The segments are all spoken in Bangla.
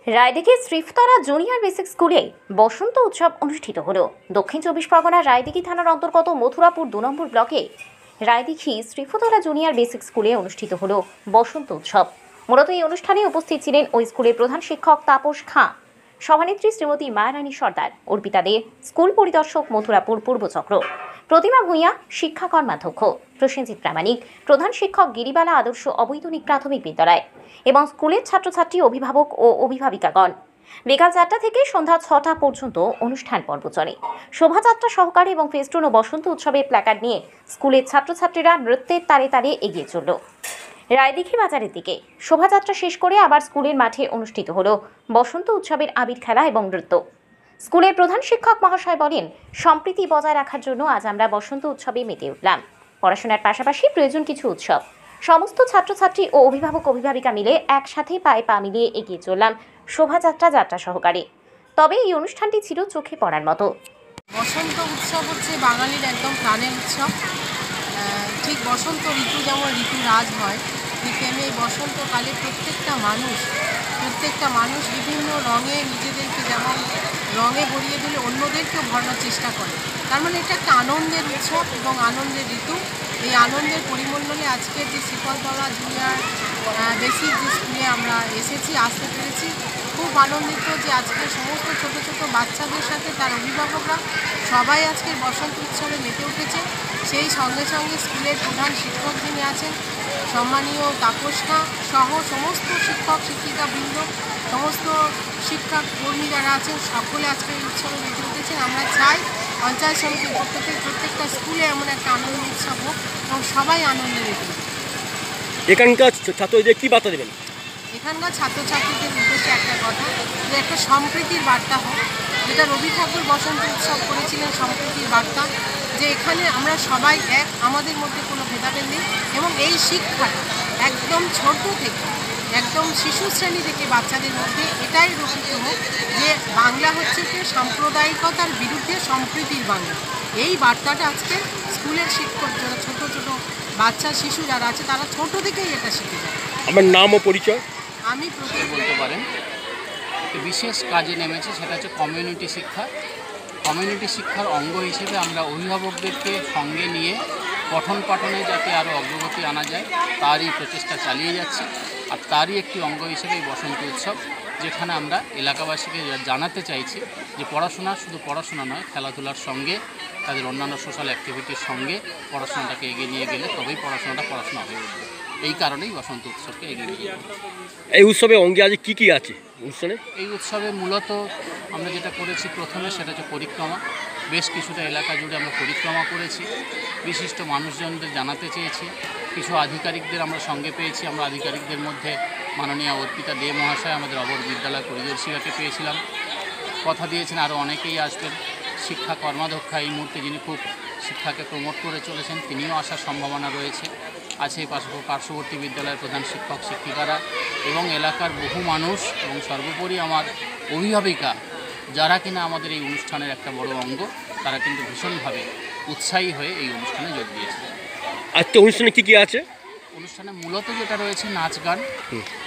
রায়দিঘি শ্রীফতলা জুনিয়র বেসিক স্কুলে বসন্ত উৎসব অনুষ্ঠিত হলো। দক্ষিণ চব্বিশ পরগনার রায়দিঘি থানার অন্তর্গত মথুরাপুর ২ নম্বর ব্লকে রায়দিঘি শ্রীফতলা জুনিয়র বেসিক স্কুলে অনুষ্ঠিত হলো বসন্ত উৎসব। মূলত এই অনুষ্ঠানে উপস্থিত ছিলেন ওই স্কুলের প্রধান শিক্ষক তাপস খাঁ, সভানেত্রী শ্রীমতী মায়ারানী সর্দার, অর্পিতা দে, স্কুল পরিদর্শক মথুরাপুর পূর্বচক্র, প্রতিমা ভূঁইয়া, শিক্ষা কর্মাধ্যক্ষ প্রসেনজিৎ প্রামাণিক, প্রধান শিক্ষক গিরিবালা আদর্শ অবৈতনিক প্রাথমিক বিদ্যালয় এবং স্কুলের ছাত্রছাত্রী, অভিভাবক ও অভিভাবিকাগণ। বিকাল ৪টা থেকে সন্ধ্যা ৬টা পর্যন্ত অনুষ্ঠান পর্ব চলে। শোভাযাত্রা সহকারে এবং ফেস্টুন ও বসন্ত উৎসবের প্ল্যাকার্ড নিয়ে স্কুলের ছাত্রছাত্রীরা নৃত্যের তালে তালে এগিয়ে চলল রায়দিঘি বাজারের দিকে। শোভাযাত্রা শেষ করে আবার স্কুলের মাঠে অনুষ্ঠিত হলো বসন্ত উৎসবের আবির খেলা এবং নৃত্য। স্কুলের প্রধান শিক্ষক মহাশয় বলেন, সম্প্রীতি বজায় রাখার জন্য আজ আমরা বসন্ত উৎসবে মেতে উঠলাম। পড়াশোনার পাশাপাশি প্রয়োজন কিছু উৎসব। সমস্ত ছাত্রছাত্রী ও অভিভাবক অভিভাবিকা মিলে একসাথে পায়ে পা মিলিয়ে এগিয়ে চললাম শোভাযাত্রা সহকারে। তবে এই অনুষ্ঠানটি ছিল চোখে পড়ার মতো। বসন্ত উৎসব হচ্ছে বাঙালির একদম প্রাণের উৎসব। ঠিক বসন্ত ঋতু যেমন ঋতুরাজ হয়, ঠিক তেমনি এই বসন্তকালে প্রত্যেকটা মানুষ বিভিন্ন রঙে নিজেদেরকে যেমন রঙে ভরিয়ে দিলে অন্যদেরকেও ভরানোর চেষ্টা করে। তার মানে এটা একটা আনন্দের উৎসব এবং আনন্দের ঋতু। এই আনন্দের পরিমণ্ডলে আজকের যে শ্রীফতলা জুনিয়র বেসিক যে স্কুলে আমরা আসতে পেরেছি, খুব আনন্দিত যে আজকে সমস্ত ছোট ছোট বাচ্চাদের সাথে তার অভিভাবকরা সবাই আজকের বসন্ত উৎসবে মেতে উঠেছে। সেই সঙ্গে সঙ্গে স্কুলের প্রধান শিক্ষক যিনি আছেন সম্মানীয় তাপস খাঁ সহ সমস্ত শিক্ষক শিক্ষিকাবৃন্দ, সমস্ত শিক্ষা কর্মী যারা আছেন সকলে আজকে এই উৎসবে মেতে উঠেছেন। আমরা চাই পঞ্চায়েত সমিতির পক্ষ থেকে প্রত্যেকটা স্কুলে এমন একটা আনন্দ উৎসব হোক এবং সবাই আনন্দে মেতে উঠুক। এখানকার ছাত্রদের কী বার্তা দেবেন? এখানকার ছাত্রছাত্রীদের উদ্দেশ্যে একটা কথা, যে একটা সম্প্রীতির বার্তা হোক, যেটা রবি ঠাকুর বসন্ত উৎসব করেছিলেন, সম্প্রীতির বার্তা, যে এখানে আমরা সবাই এক, আমাদের মধ্যে কোনো ভেদাভেদ নেই। এবং এই শিক্ষাটা একদম ছোট থেকে, একদম শিশু শ্রেণী থেকে বাচ্চাদের মধ্যে এটাই রচিত হোক যে বাংলা হচ্ছে কি সাম্প্রদায়িকতার বিরুদ্ধে সম্প্রীতির বাংলা। এই বার্তাটা আজকে স্কুলের শিক্ষক যারা ছোট ছোট বাচ্চা শিশু যারা আছে তারা ছোট থেকেই এটা শিখে যায়। আমার নাম ও পরিচয়? আমি বলতে পারেন বিশেষ কাজে নেমেছে, সেটা হচ্ছে কমিউনিটি শিক্ষা। কমিউনিটি শিক্ষার অঙ্গ হিসেবে আমরা অভিভাবকদেরকে সঙ্গে নিয়ে পঠন পাঠনে যাতে আরও অগ্রগতি আনা যায় তারই প্রচেষ্টা চালিয়ে যাচ্ছি। আর তারই একটি অঙ্গ হিসেবে এই বসন্ত উৎসব, যেখানে আমরা এলাকাবাসীকে জানাতে চাইছি যে পড়াশোনা শুধু পড়াশোনা নয়, খেলাধুলার সঙ্গে তাদের অন্যান্য সোশ্যাল অ্যাক্টিভিটির সঙ্গে পড়াশোনাটাকে এগিয়ে নিয়ে গেলে তবেই পড়াশোনা হয়ে উঠবে। এই কারণেই বসন্ত উৎসবকে এগিয়ে নিয়ে যাবে। এই উৎসবে অঙ্গে আজ কী আছে অনুষ্ঠানে? এই উৎসবে মূলত আমরা যেটা করেছি প্রথমে সেটা হচ্ছে পরিক্রমা। বেশ কিছুটা এলাকা জুড়ে আমরা পরিক্রমা করেছি। বিশিষ্ট মানুষজনদের জানাতে চেয়েছি। কিছু আধিকারিকদের আমরা সঙ্গে পেয়েছি। আমরা আধিকারিকদের মধ্যে মাননীয় অর্পিতা দে মহাশয়, আমাদের অবর বিদ্যালয় পরিদর্শিকাকে পেয়েছিলাম। কথা দিয়েছেন আরও অনেকেই আসবেন। শিক্ষা কর্মাধ্যক্ষা এই মুহূর্তে যিনি খুব শিক্ষাকে প্রমোট করে চলেছেন, তিনিও আসার সম্ভাবনা রয়েছে। আছে পার্শ্ববর্তী বিদ্যালয়ের প্রধান শিক্ষক শিক্ষিকারা এবং এলাকার বহু মানুষ এবং সর্বোপরি আমার অভিভাবিকা, যারা কিনা আমাদের এই অনুষ্ঠানের একটা বড় অঙ্গ, তারা কিন্তু ভীষণভাবে উৎসাহী হয়ে এই অনুষ্ঠানে যোগ দিয়েছে। আজকে অনুষ্ঠানে কী আছে? অনুষ্ঠানে মূলত যেটা রয়েছে নাচ গান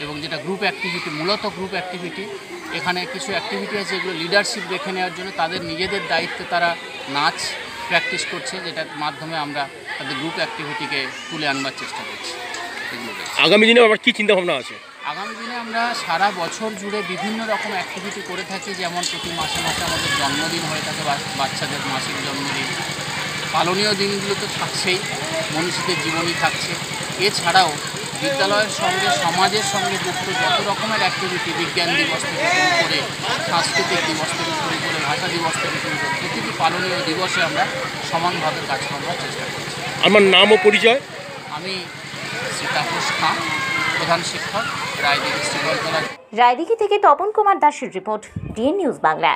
এবং যেটা গ্রুপ অ্যাক্টিভিটি, মূলত গ্রুপ অ্যাক্টিভিটি। এখানে কিছু অ্যাক্টিভিটি আছে যেগুলো লিডারশিপ দেখে নেওয়ার জন্য তাদের নিজেদের দায়িত্বে তারা নাচ প্র্যাকটিস করছে, যেটার মাধ্যমে আমরা তাদের গ্রুপ অ্যাক্টিভিটিকে তুলে আনবার চেষ্টা করছি। আগামী দিনে আবার কী চিন্তাভাবনা আছে? আগামী দিনে আমরা সারা বছর জুড়ে বিভিন্ন রকম অ্যাক্টিভিটি করে থাকি। যেমন প্রতি মাসে মাসে আমাদের জন্মদিন হয়ে থাকে, বাচ্চাদের মাসিক জন্মদিন। পালনীয় দিনগুলো তো থাকছেই, মনীষীদের জীবনী থাকছে। এছাড়াও বিদ্যালয়ের সঙ্গে সমাজের সঙ্গে যুক্ত যত রকমের অ্যাক্টিভিটি, বিজ্ঞান দিবস থেকে শুরু করে সাংস্কৃতিক দিবস থেকে শুরু করে ভাষা দিবস থেকে শুরু করে প্রতিটি পালনীয় দিবসে আমরা সমানভাবে কাজ করবার চেষ্টা করছি। আমার নাম ও পরিচয়? আমি শ্রী তাপস খাঁ, প্রধান শিক্ষক, রায়দিঘি শ্রীফতলা। রায়দিঘি থেকে তপন কুমার দাসের রিপোর্ট, ডিএন নিউজ বাংলা।